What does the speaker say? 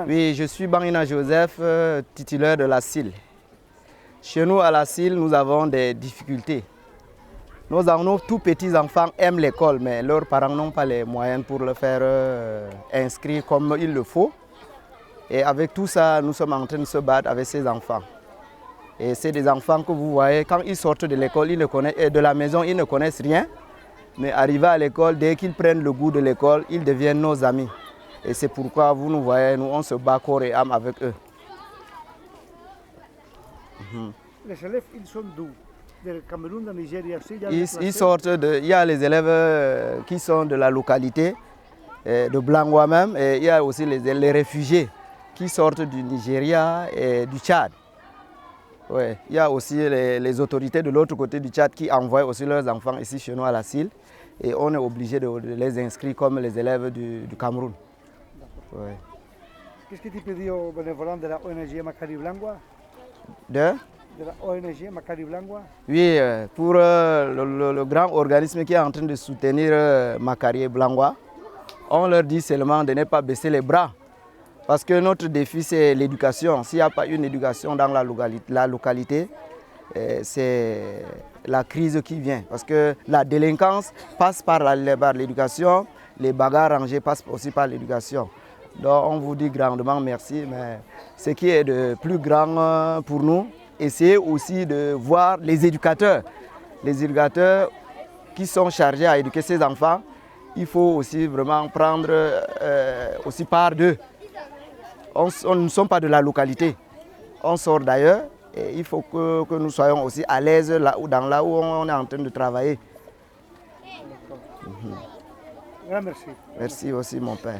Oui, je suis Banina Joseph, titulaire de la CIL. Chez nous, à la CIL, nous avons des difficultés. Nos tout petits enfants aiment l'école, mais leurs parents n'ont pas les moyens pour le faire inscrire comme il le faut. Et avec tout ça, nous sommes en train de se battre avec ces enfants. Et c'est des enfants que vous voyez, quand ils sortent de l'école, de la maison, ils ne connaissent rien. Mais arrivés à l'école, dès qu'ils prennent le goût de l'école, ils deviennent nos amis. Et c'est pourquoi vous nous voyez, nous on se bat corps et âme avec eux. Les élèves, ils sont d'où? Du Cameroun, de Nigeria aussi? Ils sortent il y a les élèves qui sont de la localité, de Blangwa même, et il y a aussi les réfugiés qui sortent du Nigeria et du Tchad. Ouais. Il y a aussi les autorités de l'autre côté du Tchad qui envoient aussi leurs enfants ici chez nous à la CIL. Et on est obligé de les inscrire comme les élèves du Cameroun. Ouais. Qu'est-ce que tu peux dire aux bénévoles de la ONG Makari Blangwa? De la ONG Makari Blangwa? Oui, pour le grand organisme qui est en train de soutenir Makari Blangwa, on leur dit seulement de ne pas baisser les bras. Parce que notre défi, c'est l'éducation. S'il n'y a pas une éducation dans la localité, c'est la crise qui vient. Parce que la délinquance passe par l'éducation, les bagarres rangées passent aussi par l'éducation. Donc on vous dit grandement merci, mais ce qui est de plus grand pour nous, essayez aussi de voir les éducateurs qui sont chargés à éduquer ces enfants. Il faut aussi vraiment prendre aussi part d'eux. On ne sommes pas de la localité, on sort d'ailleurs et il faut que nous soyons aussi à l'aise là où on est en train de travailler. Merci. Merci aussi mon père.